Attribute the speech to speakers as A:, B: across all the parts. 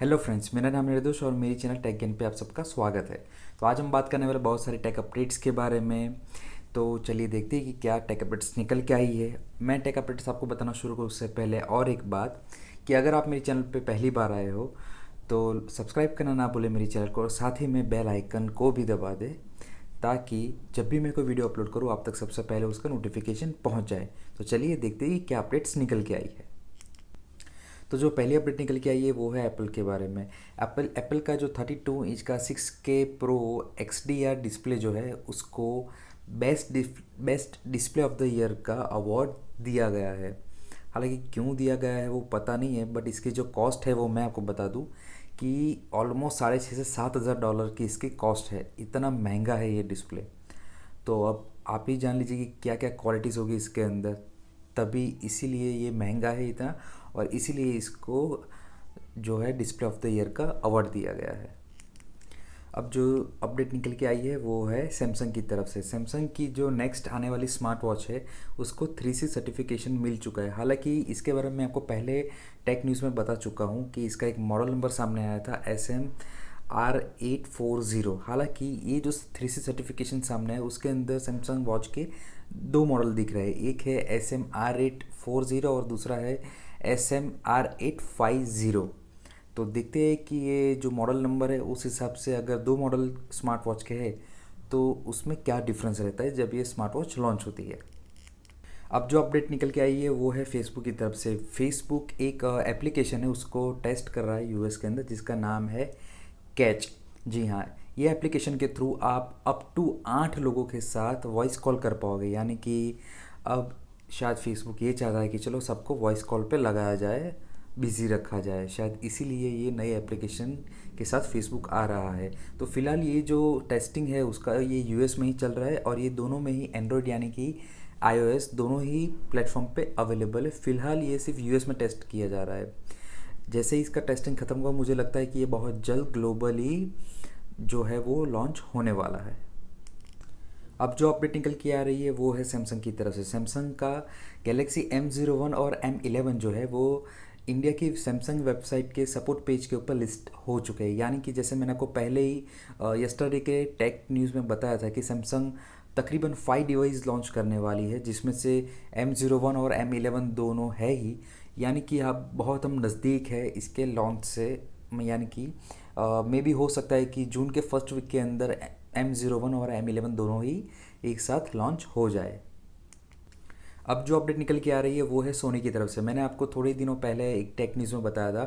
A: Hello friends, मेरा नाम निर्दोष और मेरी चैनल टेक ज्ञान पे आप सबका स्वागत है। तो आज हम बात करने वाले बहुत सारे टेक अपडेट्स के बारे में। तो चलिए देखते हैं कि क्या टेक अपडेट्स निकल के आई है। मैं टेक अपडेट्स आपको बताना शुरू करूँ उससे पहले और एक बात कि अगर आप मेरे चैनल पे पहली बार आए हो तो सब्सक्राइब करना ना भूलें मेरी चैनल को, और साथ ही में बेल आइकन को भी दबा दें ताकि जब भी मैं कोई वीडियो अपलोड करूँ आप तक सबसे पहले उसका नोटिफिकेशन पहुँच जाए। तो चलिए देखते हैं कि क्या अपडेट्स निकल के आई है। तो जो पहली अपडेट निकल के आई है वो है एप्पल के बारे में। एप्पल का जो 32 इंच का 6K प्रो XDR डिस्प्ले जो है उसको best display of the year का अवार्ड दिया गया है। हालांकि क्यों दिया गया है वो पता नहीं है, बट इसकी जो कॉस्ट है वो मैं आपको बता दूं कि ऑलमोस्ट 6,500 से 7,000 डॉलर की इसकी कॉस्ट है। इतना महंगा है ये डिस्प्ले। तो अब आप ही जान लीजिए कि क्या क्या क्वालिटीज़ होगी इसके अंदर, तभी इसीलिए ये महंगा है इतना, और इसीलिए इसको जो है डिस्प्ले ऑफ द ईयर का अवार्ड दिया गया है। अब जो अपडेट निकल के आई है वो है सैमसंग की तरफ से। सैमसंग की जो नेक्स्ट आने वाली स्मार्ट वॉच है उसको 3C सर्टिफिकेशन मिल चुका है। हालांकि इसके बारे में मैं आपको पहले टेक न्यूज़ में बता चुका हूँ कि इसका एक मॉडल नंबर सामने आया था SM-R840। हालांकि ये जो 3C सर्टिफिकेशन सामने है उसके अंदर सैमसंग वॉच के दो मॉडल दिख रहे हैं। एक है SM-R840 और दूसरा है SM-R850। तो देखते हैं कि ये जो मॉडल नंबर है उस हिसाब से अगर दो मॉडल स्मार्ट वॉच के हैं तो उसमें क्या डिफरेंस रहता है जब ये स्मार्ट वॉच लॉन्च होती है। अब जो अपडेट निकल के आई है वो है फेसबुक की तरफ से। फेसबुक एक एप्लीकेशन है उसको टेस्ट कर रहा है यूएस के अंदर जिसका नाम है कैच। जी हाँ, ये एप्लीकेशन के थ्रू आप अप टू 8 लोगों के साथ वॉइस कॉल कर पाओगे। यानी कि अब शायद फेसबुक ये चाहता है कि चलो सबको वॉइस कॉल पे लगाया जाए, बिज़ी रखा जाए, शायद इसीलिए ये नए एप्लीकेशन के साथ फेसबुक आ रहा है। तो फ़िलहाल ये जो टेस्टिंग है उसका ये यूएस में ही चल रहा है और ये दोनों में ही एंड्रॉयड यानी कि iOS दोनों ही प्लेटफॉर्म पे अवेलेबल है। फ़िलहाल ये सिर्फ यूएस में टेस्ट किया जा रहा है। जैसे ही इसका टेस्टिंग ख़त्म हुआ मुझे लगता है कि ये बहुत जल्द ग्लोबली जो है वो लॉन्च होने वाला है। अब जो अपडेट निकल के आ रही है वो है सैमसंग की तरफ से। सैमसंग का गैलेक्सी M01 और M11 जो है वो इंडिया की सैमसंग वेबसाइट के सपोर्ट पेज के ऊपर लिस्ट हो चुके हैं। यानी कि जैसे मैंने आपको पहले ही यस्टरडे के टेक न्यूज़ में बताया था कि सैमसंग तकरीबन 5 डिवाइस लॉन्च करने वाली है जिसमें से M01 और M11 दोनों है ही। यानी कि अब बहुत हम नज़दीक है इसके लॉन्च से। यानी कि मे भी हो सकता है कि जून के फर्स्ट वीक के अंदर M01 और M11 दोनों ही एक साथ लॉन्च हो जाए। अब जो अपडेट निकल के आ रही है वो है सोनी की तरफ से। मैंने आपको थोड़े दिनों पहले एक टेक न्यूज़ में बताया था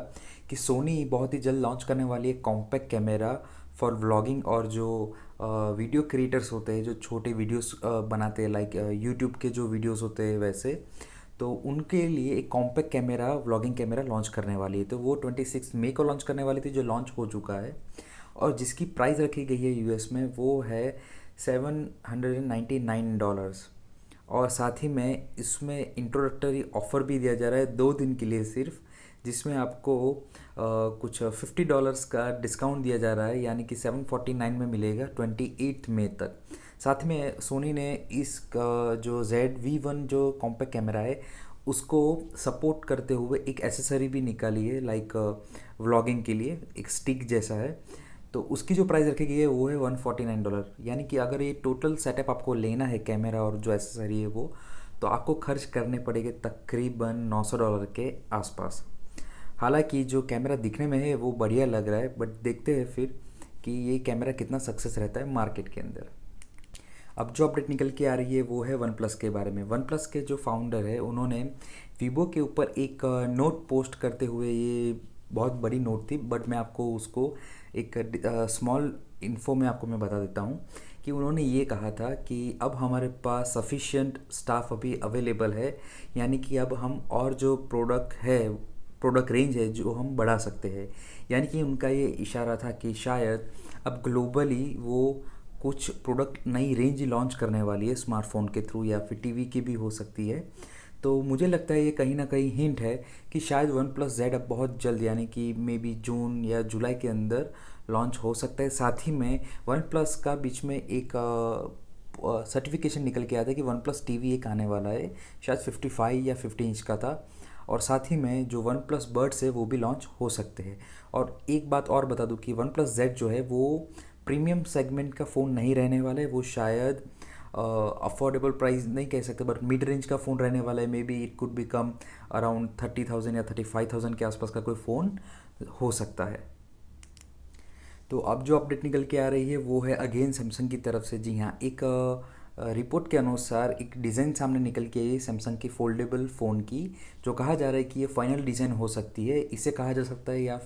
A: कि सोनी बहुत ही जल्द लॉन्च करने वाली है कॉम्पैक्ट कैमरा फॉर व्लॉगिंग, और जो वीडियो क्रिएटर्स होते हैं जो छोटे वीडियोस बनाते हैं लाइक यूट्यूब के जो वीडियोस होते हैं वैसे, तो उनके लिए एक compact camera vlogging camera launch करने वाली है। तो वो 26 मई को लॉन्च करने वाली थी जो लॉन्च हो चुका है, और जिसकी प्राइस रखी गई है यूएस में वो है $799। और साथ ही में इसमें इंट्रोडक्टरी ऑफ़र भी दिया जा रहा है 2 दिन के लिए सिर्फ, जिसमें आपको कुछ $50 का डिस्काउंट दिया जा रहा है। यानी कि 749 में मिलेगा 28 मई तक। साथ में सोनी ने इस जो ZV-1 जो कॉम्पैक्ट कैमरा है उसको सपोर्ट करते हुए एक एसेसरी भी निकाली है लाइक व्लॉगिंग के लिए, एक स्टिक जैसा है। तो उसकी जो प्राइस रखी गई है वो है $149। यानी कि अगर ये टोटल सेटअप आपको लेना है कैमरा और जो एसेसरी है वो, तो आपको खर्च करने पड़ेंगे तकरीबन $900 के आसपास। हालांकि जो कैमरा दिखने में है वो बढ़िया लग रहा है, बट देखते हैं फिर कि ये कैमरा कितना सक्सेस रहता है मार्केट के अंदर। अब जो अपडेट निकल के आ रही है वो है वन प्लस के बारे में। वन प्लस के जो फाउंडर है उन्होंने वीवो के ऊपर एक नोट पोस्ट करते हुए, ये बहुत बड़ी नोट थी बट मैं आपको उसको एक स्मॉल इन्फो में आपको मैं बता देता हूँ कि उन्होंने ये कहा था कि अब हमारे पास सफिशिएंट स्टाफ अभी अवेलेबल है। यानी कि अब हम और जो प्रोडक्ट रेंज है जो हम बढ़ा सकते हैं। यानी कि उनका ये इशारा था कि शायद अब ग्लोबली वो कुछ प्रोडक्ट नई रेंज लॉन्च करने वाली है स्मार्टफोन के थ्रू, या फिर टीवी की भी हो सकती है। तो मुझे लगता है ये कहीं ना कहीं हिंट है कि शायद वन प्लस जेड अब बहुत जल्द यानी कि मे बी जून या जुलाई के अंदर लॉन्च हो सकता है। साथ ही में वन प्लस का बीच में एक सर्टिफिकेशन निकल के आया था कि वन प्लस टीवी एक आने वाला है, शायद 55 या 50 इंच का था। और साथ ही में जो वन प्लस बर्ड्स है वो भी लॉन्च हो सकते हैं। और एक बात और बता दूं कि वन प्लस जेड जो है वो प्रीमियम सेगमेंट का फ़ोन नहीं रहने वाला है, वो शायद अफोर्डेबल प्राइस नहीं कह सकते बट मिड रेंज का फ़ोन रहने वाला है। May be it could become around 30,000 या 35,000 के आसपास का कोई फ़ोन हो सकता है। तो अब जो अपडेट निकल के आ रही है वो है अगेन सैमसंग की तरफ से। जी हाँ, एक रिपोर्ट के अनुसार एक डिज़ाइन सामने निकल के आई है सैमसंग की फोल्डेबल फ़ोन की, जो कहा जा रहा है कि ये फाइनल डिज़ाइन हो सकती है। इसे कहा जा सकता है या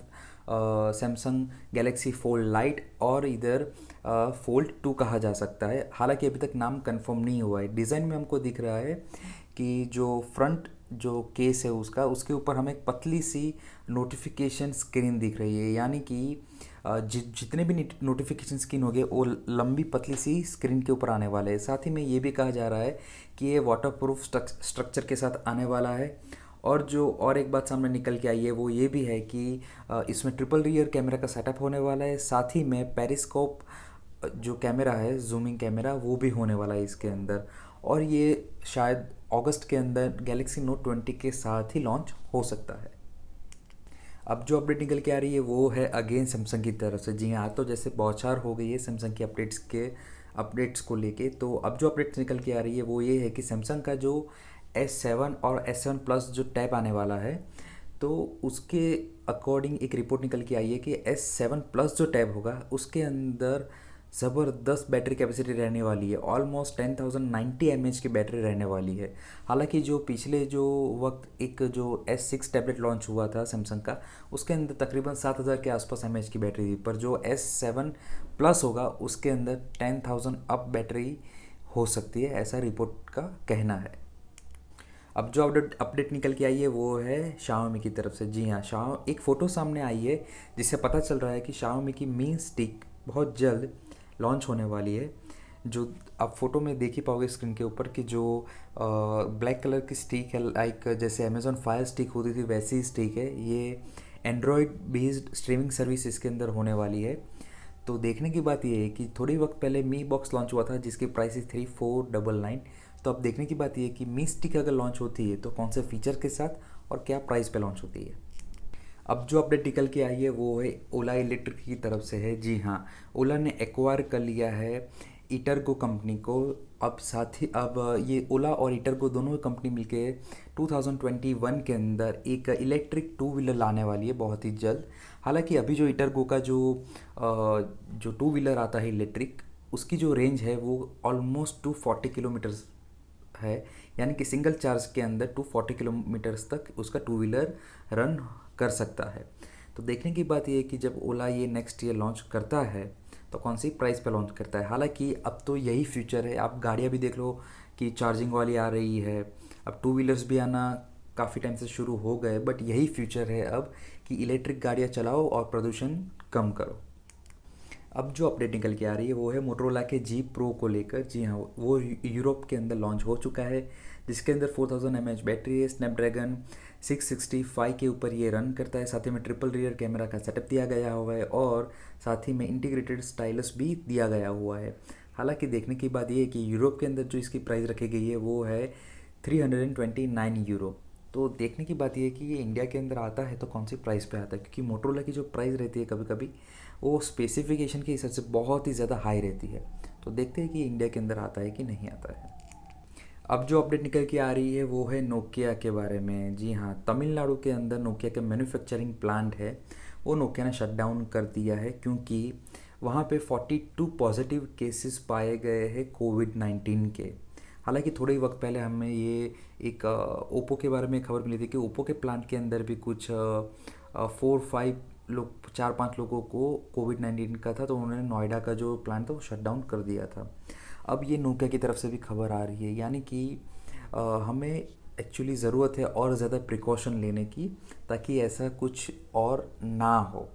A: सैमसंग गैलेक्सी फोल्ड लाइट और इधर फोल्ड 2 कहा जा सकता है। हालांकि अभी तक नाम कंफर्म नहीं हुआ है। डिज़ाइन में हमको दिख रहा है कि जो फ्रंट जो केस है उसका, उसके ऊपर हमें एक पतली सी नोटिफिकेशन स्क्रीन दिख रही है, यानी कि जितने भी नोटिफिकेशन स्क्रीन हो गए वो लंबी पतली सी स्क्रीन के ऊपर आने वाले हैं। साथ ही में ये भी कहा जा रहा है कि ये वाटरप्रूफ स्ट्रक्चर के साथ आने वाला है। और जो और एक बात सामने निकल के आई है वो ये भी है कि इसमें ट्रिपल रियर कैमरा का सेटअप होने वाला है। साथ ही में पेरिस्कोप जो कैमरा है, जूमिंग कैमरा, वो भी होने वाला है इसके अंदर। और ये शायद अगस्त के अंदर गैलेक्सी नोट 20 के साथ ही लॉन्च हो सकता है। अब जो अपडेट निकल के आ रही है वो है अगेन सैमसंग की तरफ से। जी हाँ, तो जैसे बौछार हो गई है सैमसंग की अपडेट्स को लेके, तो अब जो अपडेट्स निकल के आ रही है वो ये है कि सैमसंग का जो S7 और S7 प्लस जो टैब आने वाला है, तो उसके अकॉर्डिंग एक रिपोर्ट निकल के आई है कि S7 प्लस जो टैब होगा उसके अंदर ज़बरदस्त बैटरी कैपेसिटी रहने वाली है। ऑलमोस्ट 10,090 mAh की बैटरी रहने वाली है। हालांकि जो पिछले जो वक्त एक जो S6 टैबलेट लॉन्च हुआ था सैमसंग का, उसके अंदर तकरीबन 7,000 के आसपास mAh की बैटरी थी, पर जो S7 प्लस होगा उसके अंदर 10,000 अप बैटरी हो सकती है, ऐसा रिपोर्ट का कहना है। अब जो अपडेट निकल के आई है वो है Xiaomi की तरफ से। जी हाँ, एक फ़ोटो सामने आई है जिससे पता चल रहा है कि Xiaomi की मी स्टिक बहुत जल्द लॉन्च होने वाली है। जो आप फोटो में देख ही पाओगे स्क्रीन के ऊपर कि जो ब्लैक कलर की स्टिक है, लाइक जैसे अमेजोन फायर स्टिक होती थी वैसी ही स्टिक है। ये एंड्रॉयड बेस्ड स्ट्रीमिंग सर्विस इसके अंदर होने वाली है। तो देखने की बात ये है कि थोड़ी वक्त पहले मी बॉक्स लॉन्च हुआ था जिसकी प्राइस है 3499। तो अब देखने की बात ये है कि मी स्टिक अगर लॉन्च होती है तो कौन से फीचर के साथ और क्या प्राइस पे लॉन्च होती है। अब जो अपडेट निकल के आई है वो है ओला इलेक्ट्रिक की तरफ से है। जी हाँ, ओला ने एक्वायर कर लिया है ईटरगो कंपनी को। अब साथ ही अब ये ओला और ईटरगो दोनों कंपनी मिलके 2021 के अंदर एक इलेक्ट्रिक टू व्हीलर लाने वाली है बहुत ही जल्द। हालांकि अभी जो ईटरगो का जो टू व्हीलर आता है इलेक्ट्रिक, उसकी जो रेंज है वो ऑलमोस्ट 240 किलोमीटर्स है, यानी कि सिंगल चार्ज के अंदर 240 किलोमीटर्स तक उसका टू व्हीलर रन कर सकता है। तो देखने की बात ये है कि जब ओला ये नेक्स्ट ईयर लॉन्च करता है तो कौन सी प्राइस पे लॉन्च करता है। हालांकि अब तो यही फ्यूचर है, आप गाड़ियाँ भी देख लो कि चार्जिंग वाली आ रही है, अब टू व्हीलर्स भी आना काफ़ी टाइम से शुरू हो गए, बट यही फ्यूचर है अब कि इलेक्ट्रिक गाड़ियाँ चलाओ और प्रदूषण कम करो। अब जो अपडेट निकल के आ रही है वो है मोटरोला के जी प्रो को लेकर। जी हाँ, वो यूरोप के अंदर लॉन्च हो चुका है, जिसके अंदर 4000 mAh बैटरी है। स्नैपड्रैगन 665 के ऊपर ये रन करता है। साथ ही में ट्रिपल रियर कैमरा का सेटअप दिया गया हुआ है और साथ ही में इंटीग्रेटेड स्टाइलस भी दिया गया हुआ है। हालांकि देखने की बात ये है कि यूरोप के अंदर जो इसकी प्राइस रखी गई है वो है 329 यूरो। तो देखने की बात यह है कि ये इंडिया के अंदर आता है तो कौन सी प्राइस पे आता है, क्योंकि मोटरोला की जो प्राइस रहती है कभी कभी वो स्पेसिफिकेशन के हिसाब से बहुत ही ज़्यादा हाई रहती है। तो देखते हैं कि इंडिया के अंदर आता है कि नहीं आता है। अब जो अपडेट निकल के आ रही है वो है नोकिया के बारे में। जी हाँ, तमिलनाडु के अंदर नोकिया का मैन्युफैक्चरिंग प्लांट है वो नोकिया ने शट डाउन कर दिया है, क्योंकि वहाँ पे 42 पॉजिटिव केसेस पाए गए हैं कोविड-19 के। हालांकि थोड़े ही वक्त पहले हमें ये एक ओप्पो के बारे में खबर मिली थी कि ओप्पो के प्लांट के अंदर भी कुछ 4-5 लोगों को कोविड-19 का था, तो उन्होंने नोएडा का जो प्लांट था वो शट डाउन कर दिया था। अब ये नोकिया की तरफ से भी खबर आ रही है, यानी कि हमें एक्चुअली ज़रूरत है और ज़्यादा प्रिकॉशन लेने की, ताकि ऐसा कुछ और ना हो।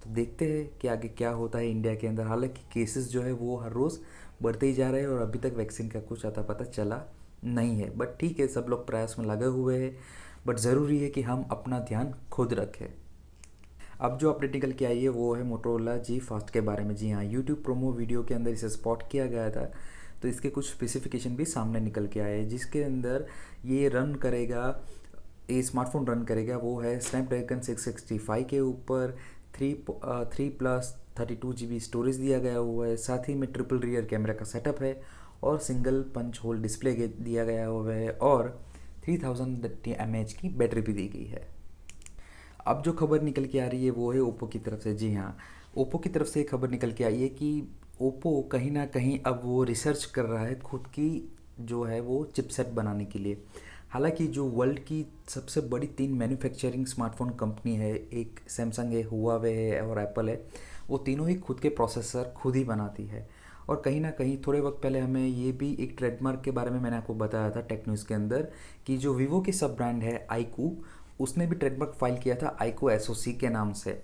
A: तो देखते हैं कि आगे क्या होता है इंडिया के अंदर। हालांकि केसेस जो है वो हर रोज़ बढ़ते ही जा रहे हैं और अभी तक वैक्सीन का कुछ अता पता चला नहीं है, बट ठीक है, सब लोग प्रयास में लगे हुए हैं, बट ज़रूरी है कि हम अपना ध्यान खुद रखें। अब जो अपडेट निकल के आई है वो है मोटरोला जी फास्ट के बारे में। जी हाँ, यूट्यूब प्रोमो वीडियो के अंदर इसे स्पॉट किया गया था, तो इसके कुछ स्पेसिफिकेशन भी सामने निकल के आए हैं, जिसके अंदर ये रन करेगा ये स्मार्टफोन रन करेगा वो है स्नैपड्रैगन 665 के ऊपर। 3+32 GB स्टोरेज दिया गया हुआ है, साथ ही में ट्रिपल रियर कैमरा का सेटअप है और सिंगल पंच होल डिस्प्ले दिया गया हुआ है और 3000 mAh की बैटरी भी दी गई है। अब जो खबर निकल के आ रही है वो है ओप्पो की तरफ से। जी हाँ, ओप्पो की तरफ से खबर निकल के आई है कि ओप्पो कहीं ना कहीं अब वो रिसर्च कर रहा है खुद की जो है वो चिपसेट बनाने के लिए। हालांकि जो वर्ल्ड की सबसे बड़ी 3 मैन्युफैक्चरिंग स्मार्टफोन कंपनी है, एक सैमसंग है, हुआवे है और एप्पल है, वो तीनों ही खुद के प्रोसेसर खुद ही बनाती है। और कहीं ना कहीं थोड़े वक्त पहले हमें ये भी एक ट्रेडमार्क के बारे में मैंने आपको बताया था टेक न्यूज़ के अंदर कि जो वीवो की सब ब्रांड है आईकू, उसने भी ट्रेडमार्क फाइल किया था आईकू एसओसी के नाम से।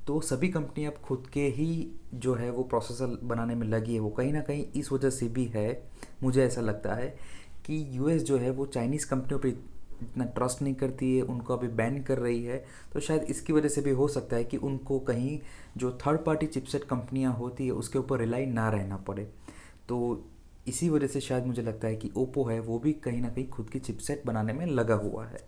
A: तो सभी कंपनी अब खुद के ही जो है वो प्रोसेसर बनाने में लगी है। वो कहीं ना कहीं इस वजह से भी है, मुझे ऐसा लगता है कि यूएस जो है वो चाइनीज़ कंपनियों पर इतना ट्रस्ट नहीं करती है, उनको अभी बैन कर रही है। तो शायद इसकी वजह से भी हो सकता है कि उनको कहीं जो थर्ड पार्टी चिपसेट कंपनियां होती है उसके ऊपर रिलाई ना रहना पड़े। तो इसी वजह से शायद मुझे लगता है कि ओप्पो है वो भी कहीं ना कहीं खुद की चिपसेट बनाने में लगा हुआ है।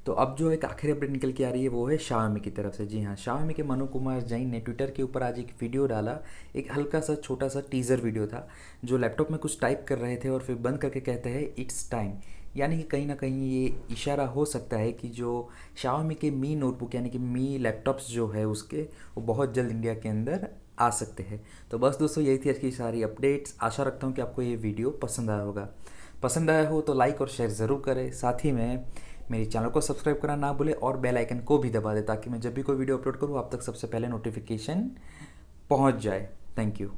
A: तो अब जो एक आखिरी अपडेट निकल के आ रही है वो है Xiaomi की तरफ से। जी हाँ, Xiaomi के मनु कुमार जैन ने ट्विटर के ऊपर आज एक वीडियो डाला। एक हल्का सा छोटा सा टीज़र वीडियो था, जो लैपटॉप में कुछ टाइप कर रहे थे और फिर बंद करके कहते हैं इट्स टाइम। यानी कि कहीं ना कहीं ये इशारा हो सकता है कि जो Xiaomi के मी नोटबुक यानी कि मी लैपटॉप्स जो है उसके, वो बहुत जल्द इंडिया के अंदर आ सकते हैं। तो बस दोस्तों, यही थी आज की सारी अपडेट्स। आशा रखता हूँ कि आपको ये वीडियो पसंद आया होगा। पसंद आया हो तो लाइक और शेयर ज़रूर करें, साथ ही में मेरे चैनल को सब्सक्राइब करना ना भूलें और बेल आइकन को भी दबा दें ताकि मैं जब भी कोई वीडियो अपलोड करूँ आप तक सबसे पहले नोटिफिकेशन पहुंच जाए। Thank you.